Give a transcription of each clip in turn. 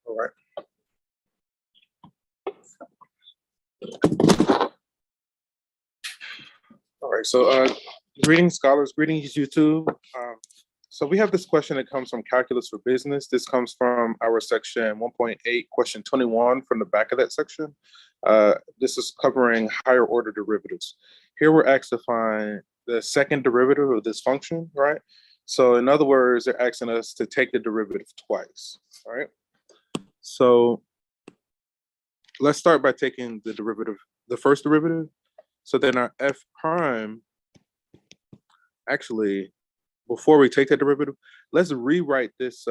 All right. All right. So, greetings, scholars. Greetings, YouTube. So we have this question that comes from Calculus for Business. This comes from our section 1.8, question 21 from the back of that section. This is covering higher order derivatives. Here we're asked to find the second derivative of this function, right? So in other words, they're asking us to take the derivative twice, all right? So let's start by taking the derivative, the first derivative. So then our f prime, actually, before we take that derivative, let's rewrite this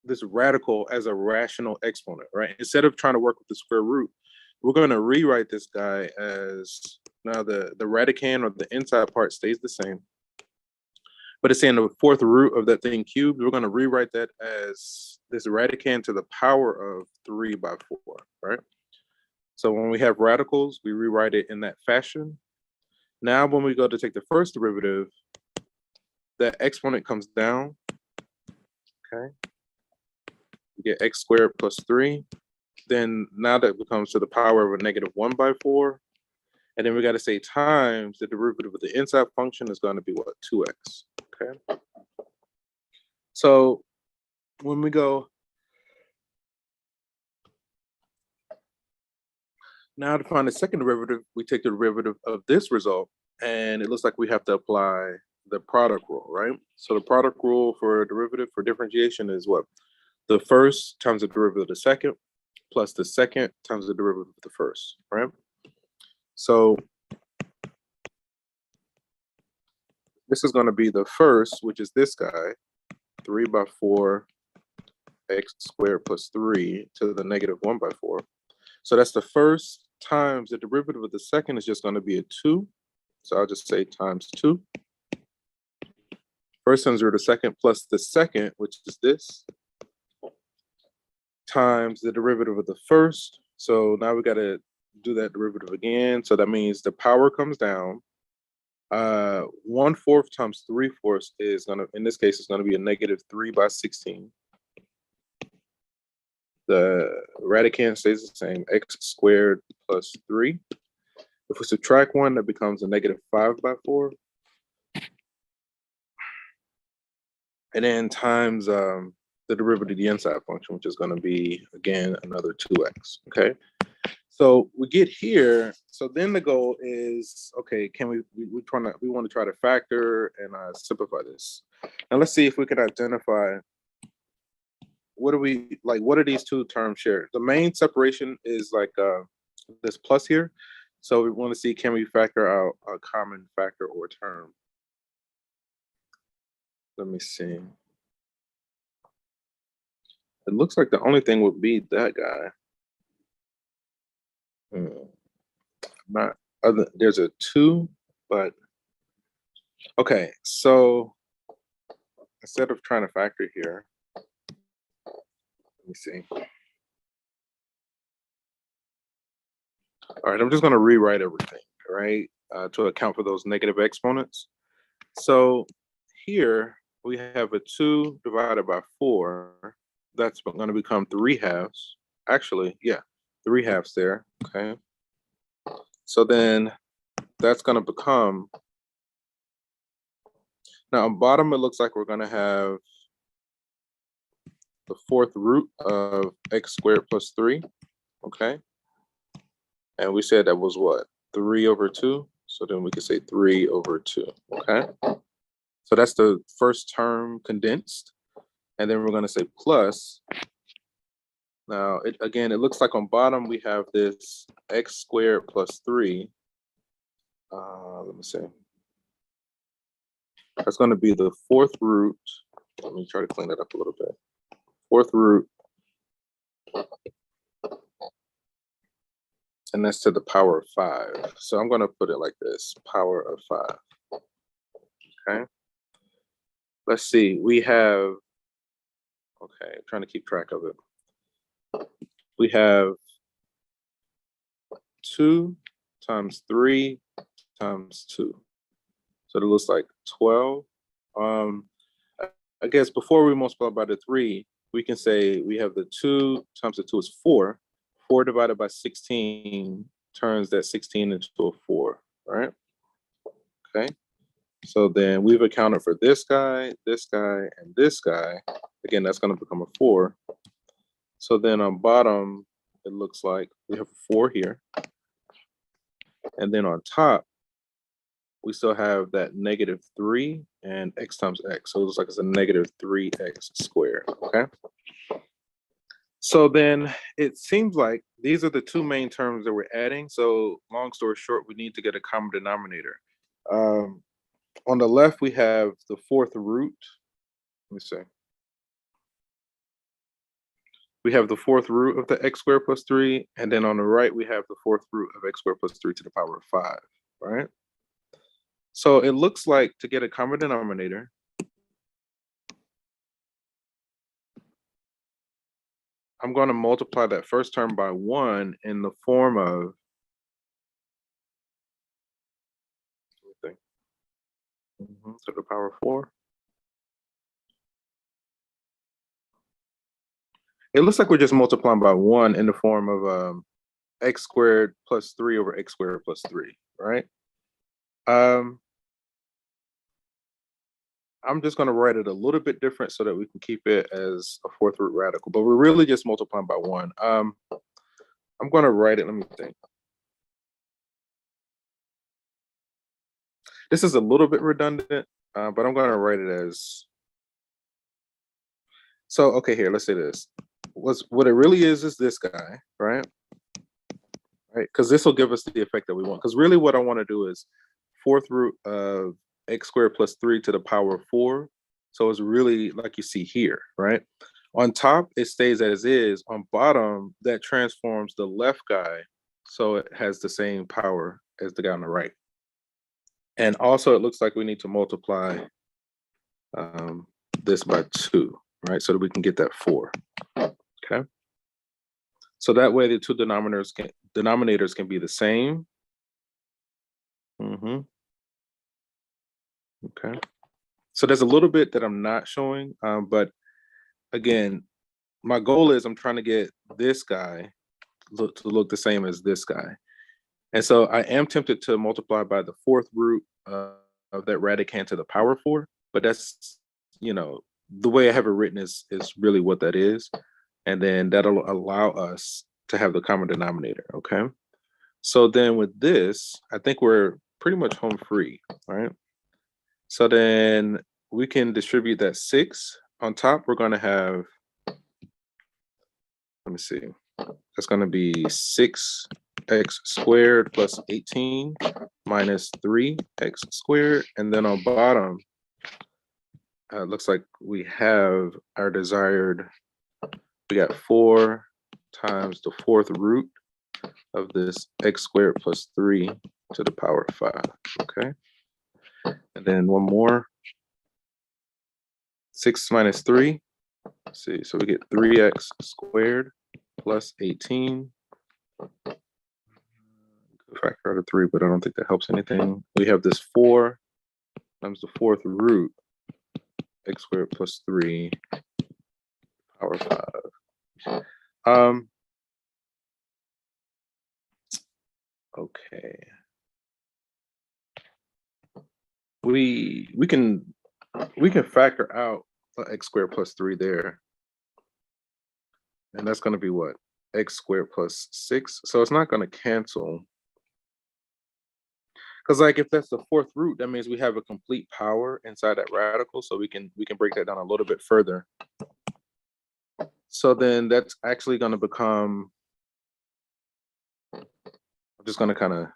this radical as a rational exponent, right? Instead of trying to work with the square root, we're going to rewrite this guy as, now the radicand or the inside part stays the same, but it's saying the fourth root of that thing cubed. We're going to rewrite that as this radicand to the power of 3/4, right? So when we have radicals, we rewrite it in that fashion. Now, when we go to take the first derivative, that exponent comes down, okay? We get x squared plus 3. Then now that becomes to the power of a negative 1/4. And then we got to say times the derivative of the inside function is going to be what? 2x, okay? So when we go now to find the second derivative, we take the derivative of this result, and it looks like we have to apply the product rule, right? So the product rule for a derivative for differentiation is what? The first times the derivative of the second plus the second times the derivative of the first, right? So this is going to be the first, which is this guy, 3/4 x squared plus 3 to the negative 1/4. So that's the first times the derivative of the second is just going to be a 2. So I'll just say times 2. First times the second plus the second, which is this, times the derivative of the first. So now we got to do that derivative again. So that means the power comes down. 1/4 times 3/4 is going to, in this case, it's going to be a negative 3/16. The radicand stays the same, x squared plus 3. If we subtract 1, that becomes a negative 5/4. And then times the derivative of the inside function, which is going to be, again, another 2x, okay? So we get here. So then the goal is, okay, can we want to try to factor and simplify this. Now let's see if we can identify what are these two terms share? The main separation is like this plus here. So we want to see, can we factor out a common factor or term? Let me see. It looks like the only thing would be that guy. Not other. There's a 2, but okay. So instead of trying to factor here, let me see. All right, I'm just going to rewrite everything, right, to account for those negative exponents. So here we have a 2 divided by 4. That's going to become 3/2. Actually, yeah, 3/2 there, okay? So then that's going to become, now on bottom, it looks like we're going to have the fourth root of x squared plus 3, okay? And we said that was what? 3/2. So then we could say 3/2, okay? So that's the first term condensed. And then we're going to say plus. Now, again, it looks like on bottom we have this x squared plus 3. Let me see. That's going to be the fourth root. Let me try to clean that up a little bit. Fourth root. And that's to the power of 5. So I'm going to put it like this, power of 5. Okay. Let's see. We have, okay, I'm trying to keep track of it. We have 2 times 3 times 2. So it looks like 12. I guess before we multiply by the 3, we can say we have the 2 times the 2 is 4. 4 divided by 16 turns that 16 into a 4, right? Okay. So then we've accounted for this guy, and this guy. Again, that's going to become a 4. So then on bottom, it looks like we have a 4 here. And then on top, we still have that -3 and x times x. So it looks like it's a -3x squared, okay? So then it seems like these are the 2 main terms that we're adding. So long story short, we need to get a common denominator. On the left, we have the 4th root. Let me see. We have the 4th root of the x squared plus 3. And then on the right, we have the 4th root of x squared plus 3 to the power of 5, right? So it looks like to get a common denominator, I'm going to multiply that first term by 1 in the form of to the power of 4. It looks like we're just multiplying by 1 in the form of x squared plus 3 over x squared plus 3, right? I'm just going to write it a little bit different so that we can keep it as a 4th root radical, but we're really just multiplying by 1. I'm going to write it, let me think. This is a little bit redundant, but I'm going to write it as, so, okay, here, let's say this. What it really is this guy, right? Right, because this will give us the effect that we want. Because really what I want to do is 4th root of x squared plus 3 to the power of 4. So it's really like you see here, right? On top, it stays as is. On bottom, that transforms the left guy so it has the same power as the guy on the right. And also, it looks like we need to multiply this by 2, right? So that we can get that 4, okay? So that way the 2 denominators can be the same. Okay. So there's a little bit that I'm not showing, but again, my goal is I'm trying to get this guy to look the same as this guy. And so I am tempted to multiply by the 4th root of that radicand to the power 4, but that's, the way I have it written is really what that is. And then that'll allow us to have the common denominator, okay? So then with this, I think we're pretty much home free, right? So then we can distribute that 6. On top, we're going to have, let me see, that's going to be 6x squared plus 18 minus 3x squared. And then on bottom, looks like we have our desired, we got 4 times the 4th root of this x squared plus 3 to the power of 5, okay? And then one more, 6 minus 3, let's see, so we get 3x squared plus 18. Factor out of 3, but I don't think that helps anything. We have this 4 times the 4th root, x squared plus 3, power 5. Okay. We can factor out x squared plus 3 there. And that's going to be what? X squared plus 6. So it's not going to cancel. Because like if that's the 4th root, that means we have a complete power inside that radical. So we can break that down a little bit further. So then that's actually going to become, I'm just going to kind of,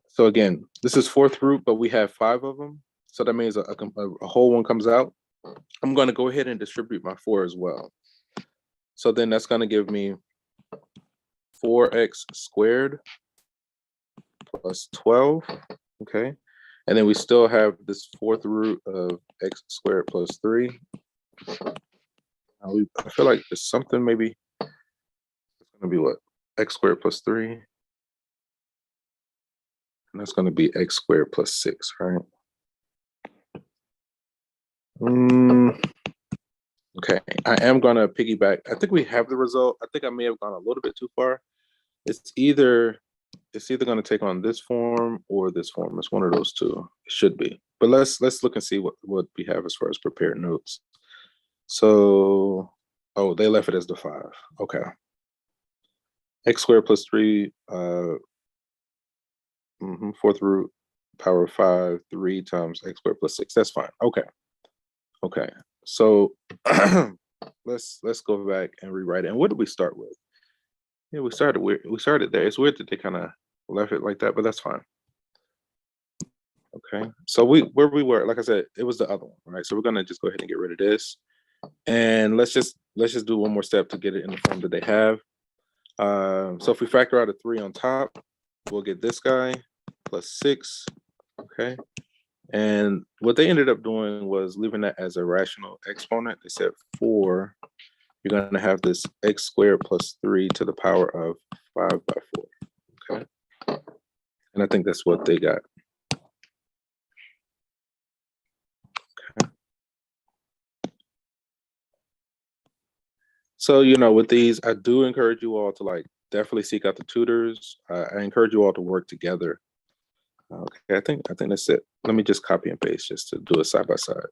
so again, this is 4th root, but we have 5 of them. So that means a whole one comes out. I'm going to go ahead and distribute my 4 as well. So then that's going to give me 4x squared plus 12, okay? And then we still have this 4th root of x squared plus 3. I feel like there's something maybe, it's going to be what? X squared plus 3. And that's going to be x squared plus 6, right? Okay, I am gonna piggyback. I think we have the result. I think I may have gone a little bit too far. It's either gonna take on this form or this form. It's one of those two. It should be. But let's look and see what we have as far as prepared notes. So, oh, they left it as the 5. Okay. X squared plus 3, fourth root, power of 5, 3 times x squared plus 6. That's fine. Okay. Okay. So let's go back and rewrite it. And what did we start with? Yeah, we started there. It's weird that they kind of left it like that, but that's fine. Okay. So where we were, like I said, it was the other one, right? So we're gonna just go ahead and get rid of this. And let's just do one more step to get it in the form that they have. So if we factor out a 3 on top, we'll get this guy plus 6. Okay. And what they ended up doing was leaving that as a rational exponent. They said 4, you're going to have this x squared plus 3 to the power of 5 by 4. Okay. And I think that's what they got. Okay. So, with these, I do encourage you all to definitely seek out the tutors. I encourage you all to work together. Okay, I think that's it. Let me just copy and paste just to do it side by side.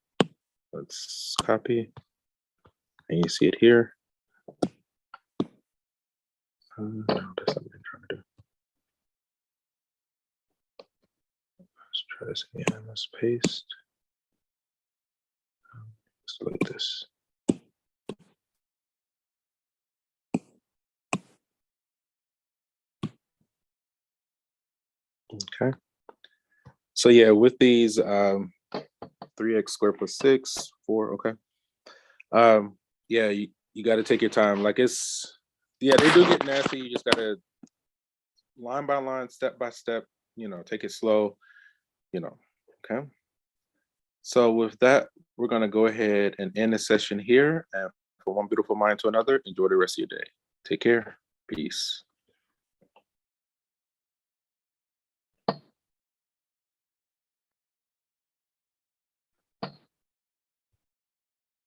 Let's copy, and you see it here. No, that's not what I'm trying to do. Let's try this again. Let's paste. Let's look at this. Okay. So yeah, with these 3x squared plus 6, 4, okay. Yeah, you got to take your time. They do get nasty. You just got to line by line, step by step, take it slow, okay. So with that, we're going to go ahead and end the session here. And from one beautiful mind to another, enjoy the rest of your day. Take care. Peace.